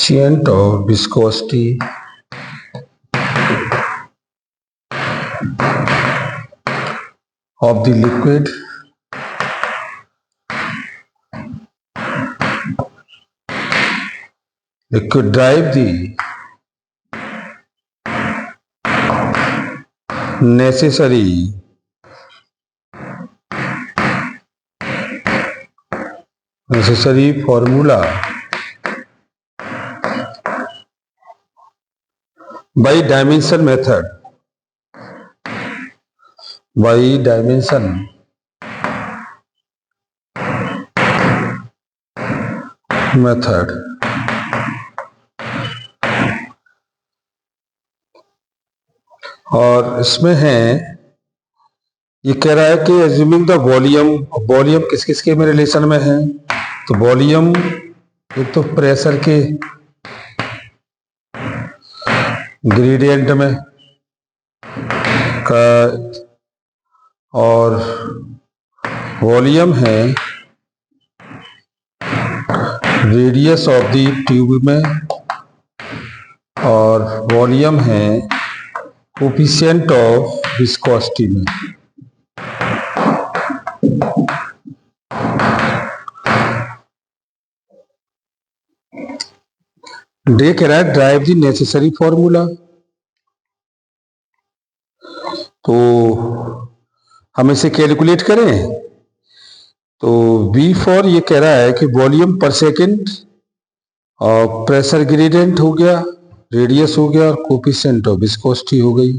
coefficient of viscosity of the liquid derive the necessary formula by dimension method. और इसमें है, ये कह रहा है कि एज्यूमिंग द वॉल्यूम किस किस के में रिलेशन में है, तो वॉल्यूम एक तो प्रेशर के ग्रेडियंट में का, और वॉल्यूम है रेडियस ऑफ द ट्यूब में, और वॉल्यूम है कोएफिशिएंट ऑफ विस्कोसिटी में। डे कह रहा है ड्राइव द नेसेसरी फॉर्मूला, तो हम इसे कैलकुलेट करें तो V4 ये कह रहा है कि वॉल्यूम पर सेकंड और प्रेशर ग्रेडियंट हो गया, रेडियस हो गया, और कोएफिशिएंट ऑफ विस्कोसिटी हो गई।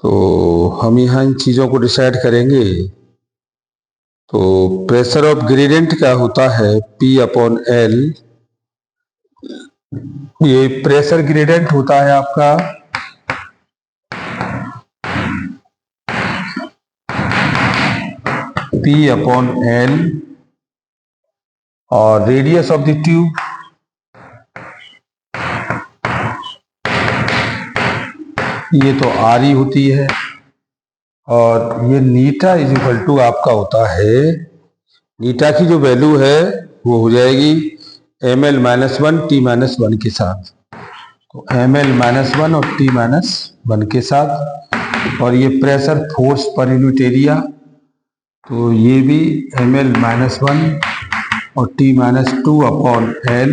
तो हम यहाँ इन चीज़ों को डिसाइड करेंगे। तो प्रेशर ऑफ ग्रेडियंट क्या होता है, P/L। ये प्रेशर ग्रेडियंट होता है आपका P/L, और रेडियस ऑफ द ट्यूब ये तो R ही होती है, और ये नीटा इज इक्वल टू आपका होता है, नीटा की जो वैल्यू है वो हो जाएगी ml-1 t-1 के साथ। तो ml-1 और t-1 के साथ, और ये pressure force per unit area, तो ये भी ml-1 और t-2/L।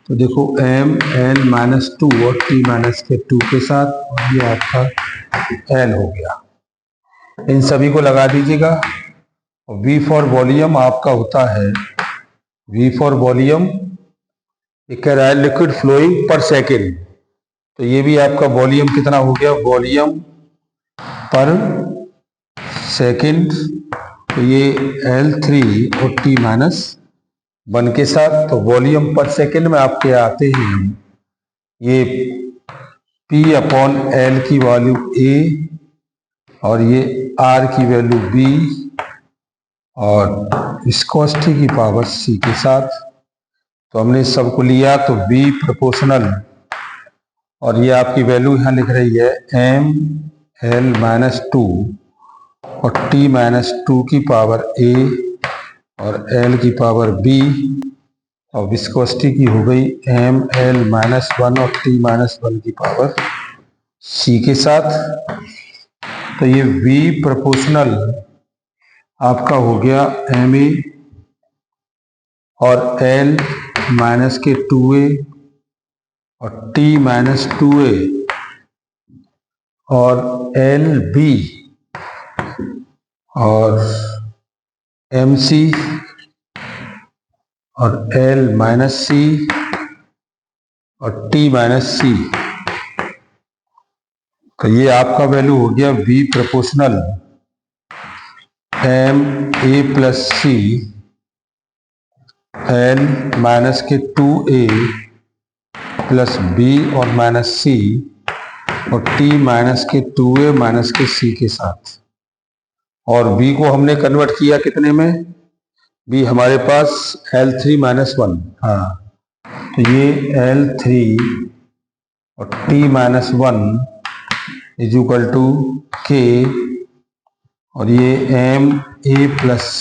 तो देखो ml-2 और t-2 के साथ, और ये आपका L हो गया। इन सभी को लगा दीजिएगा। और V फॉर वॉल्यूम आपका होता है, V फॉर वॉल्यूम ये कह रहा है लिक्विड फ्लोइंग पर सेकेंड, तो ये भी आपका वॉल्यूम कितना हो गया, वॉल्यूम पर सेकेंड, तो ये L3 और t-1 के साथ। तो वॉल्यूम पर सेकेंड में आपके आते हैं ये P/L की वैल्यू A, और ये R की वैल्यू B, और विस्कोसिटी की पावर C के साथ। तो हमने सबको लिया, तो V प्रोपोर्शनल, और ये आपकी वैल्यू यहाँ लिख रही है ml-2 और t-2 की पावर A और L की पावर B, और विस्कोसिटी की हो गई ml-1 और t-1 की पावर C के साथ। तो ये V प्रोपोर्शनल आपका हो गया MA और L के 2A और t-2A और LB और MC और L-C और t-C। तो ये आपका वैल्यू हो गया V प्रोपोर्शनल MA+C L के 2A प्लस B और -C और t के 2A के C के साथ। और B को हमने कन्वर्ट किया कितने में, B हमारे पास L3-1, हाँ, तो ये L3 और t-1 is equal to K, और ये MA+C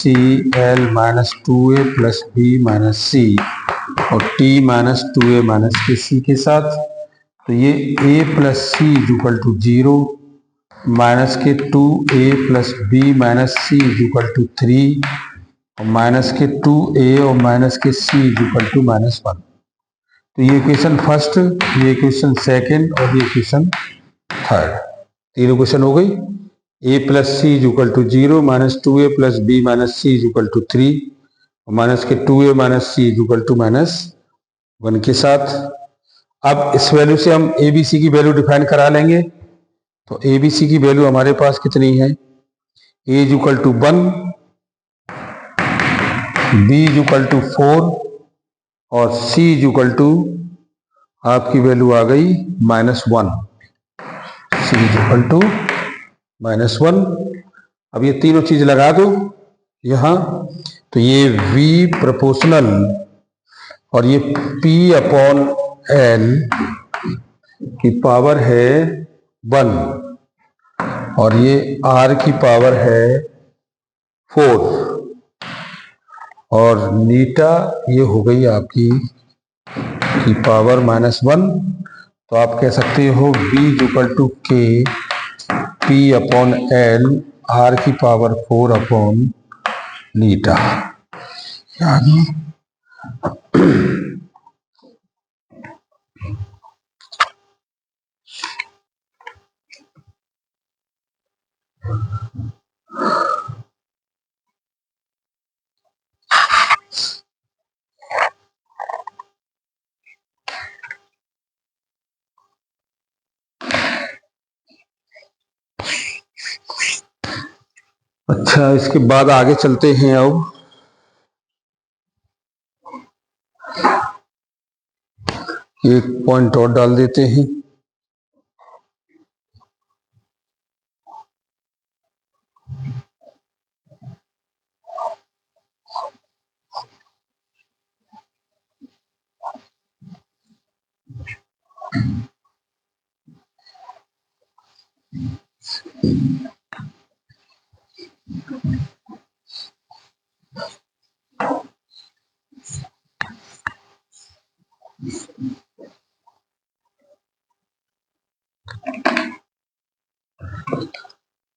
L-2A प्लस B-C, और t माइनस 2a माइनस के c के साथ, तो ये a plus C is equal to 0 minus के 2a plus b minus c is equal to 3 और माइनस के 2a और माइनस के c is equal to minus 1। तो ये इक्वेशन फर्स्ट, ये इक्वेशन सेकेंड और ये इक्वेशन थर्ड, तीनों इक्वेशन हो गई। a plus C is equal to 0 minus 2a plus b minus c is equal to 3 और माइनस के 2a minus c is equal to minus 1 के साथ। अब इस वैल्यू से हम ए बी सी की वैल्यू डिफाइन करा लेंगे। तो ए बी सी की वैल्यू हमारे पास कितनी है, A is equal to 1, B is equal to 4 और सी इज इक्वल टू आपकी वैल्यू आ गई -1, सी इज इक्वल टू -1। अब ये तीनों चीज लगा दो यहाँ, तो ये V प्रोपोर्शनल और ये P अपॉन L की पावर है 1 और ये R की पावर है 4 और नीटा ये हो गई आपकी की पावर -1। तो आप कह सकते हो B equal to K P upon L R की पावर 4 अपॉन नीटा। यानी अच्छा, इसके बाद आगे चलते हैं। अब एक पॉइंट और डाल देते हैं।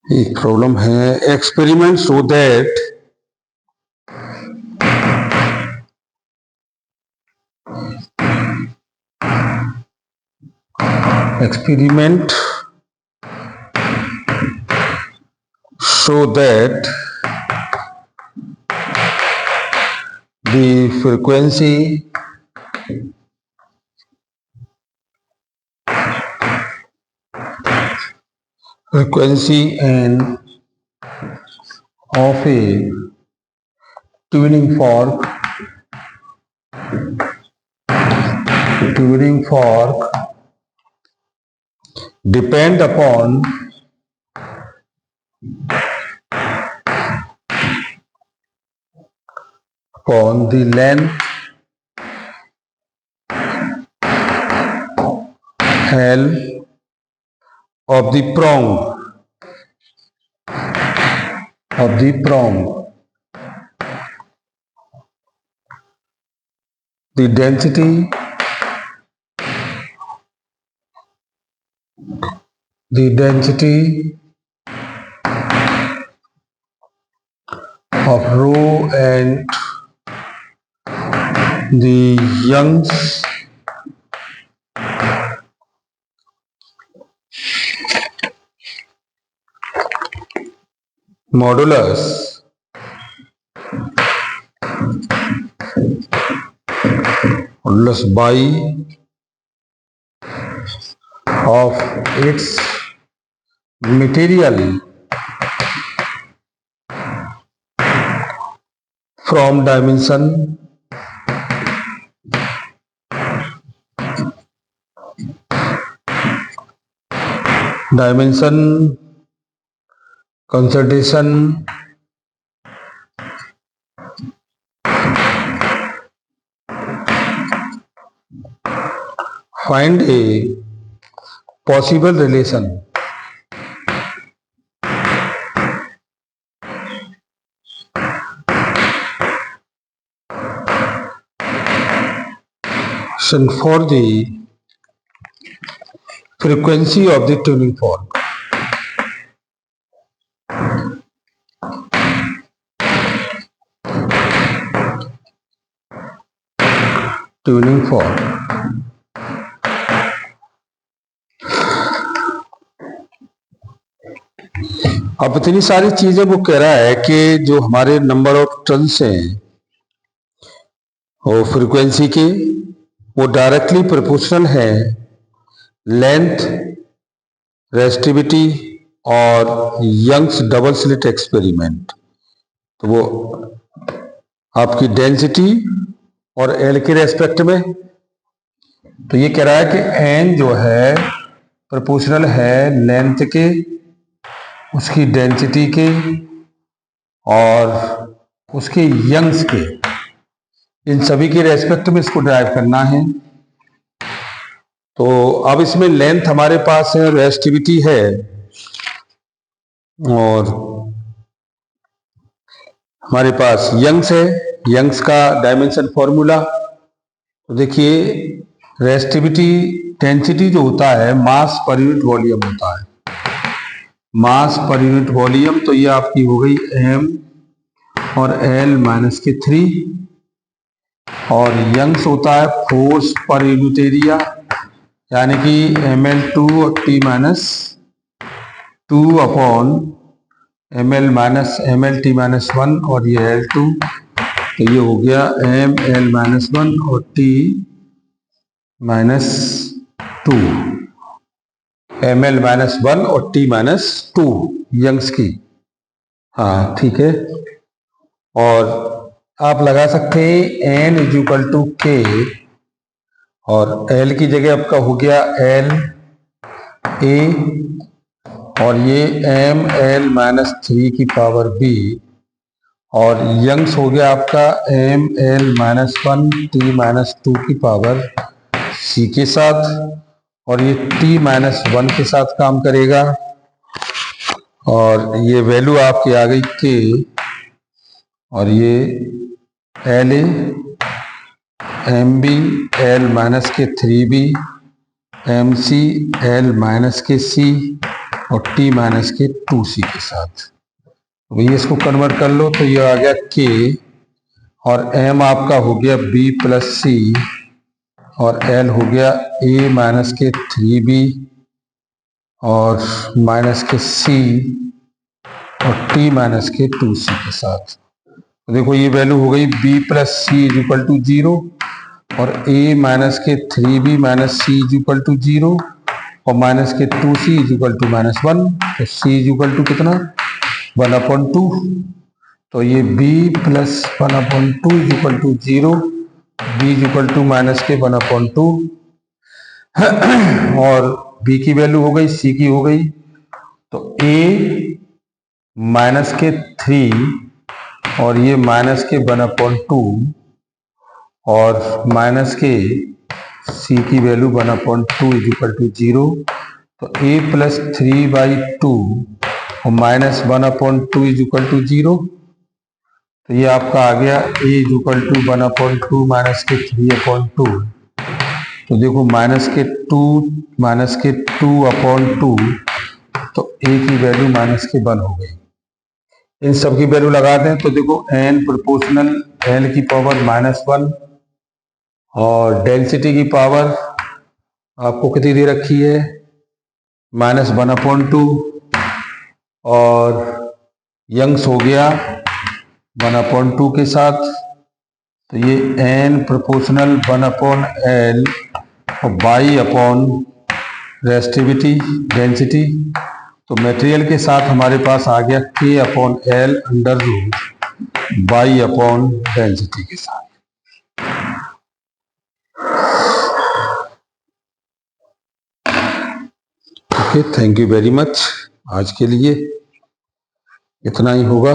एक प्रॉब्लम है, experiment show that the frequency and of a tuning fork depend upon the length L of the prong the density of rho and the Young's modulus by of its material from dimension concentration find a possible relation option for the frequency of the tuning fork. Tuning fork. अब इतनी सारी चीजें वो कह रहा है कि जो हमारे नंबर ऑफ टर्न्स हैं वो फ्रीक्वेंसी के वो डायरेक्टली प्रोपोर्शनल है लेंथ, रेसिस्टिविटी और यंग्स डबल स्लिट एक्सपेरिमेंट। तो वो आपकी डेंसिटी और एल के रेस्पेक्ट में। तो ये कह रहा है कि एन जो है प्रोपोर्शनल है लेंथ के, उसकी डेंसिटी के और उसके यंग्स के, इन सभी के रेस्पेक्ट में इसको ड्राइव करना है। तो अब इसमें लेंथ हमारे पास है, रेसिस्टिविटी है और हमारे पास यंग्स है। यंग्स का डायमेंशन फॉर्मूला तो देखिए, रेसिस्टिविटी डेंसिटी जो होता है मास पर यूनिट वॉल्यूम होता है, मास पर यूनिट वॉल्यूम। तो ये आपकी हो गई m और l माइनस के 3 और यंग्स होता है फोर्स पर यूनिट एरिया, यानी कि ml2 और t minus 2 upon ml minus mlt minus 1 और ये l2। तो ये हो गया ml माइनस 1 और t माइनस 2, ml माइनस 1 और t माइनस 2 यंग्स की। हाँ ठीक है। और आप लगा सकते हैं n is equal to k और l की जगह आपका हो गया l a और ये m l माइनस 3 की पावर b और यंग्स हो गया आपका m l minus 1 t minus 2 की पावर c के साथ और ये t माइनस 1 के साथ काम करेगा और ये वैल्यू आपकी आ गई k और ये L A M B L minus के 3b M C L minus के c और t माइनस के 2c के साथ। भैया इसको कन्वर्ट कर लो तो ये आ गया k और m आपका हो गया b प्लस c और l हो गया a माइनस के 3b और माइनस के c और t माइनस के 2c के साथ। तो देखो ये वैल्यू हो गई b plus C is equal to 0 और a माइनस के 3b minus C is equal to 0 और माइनस के 2c is equal to minus 1। तो c इज इक्वल टू कितना 1/2। तो ये b plus 1/2 is equal to 0, b is equal to minus के 1/2 और b की वैल्यू हो गई, c की हो गई। तो a माइनस के 3 और ये माइनस के 1/2 और माइनस के c की वैल्यू 1/2 इज इक्वल टू 0। तो a प्लस 3/2 और माइनस 1/2 इज इक्वल टू 0। तो ये आपका आ गया a is equal to 1/2 minus के 3/2। तो देखो माइनस के 2/2 तो a की वैल्यू माइनस के 1 हो गई। इन सब की वैल्यू लगा दें तो देखो n प्रोपोर्शनल l की पावर -1 और डेंसिटी की पावर आपको कितनी दे रखी है -1/2 और यंग्स हो गया 1/2 के साथ। तो ये n प्रोपोर्शनल 1/l और बाई अपॉन रेसिस्टिविटी डेंसिटी। तो मटेरियल के साथ हमारे पास आ गया k/l under root by upon density के साथ। Okay, thank you very much. आज के लिए इतना ही होगा।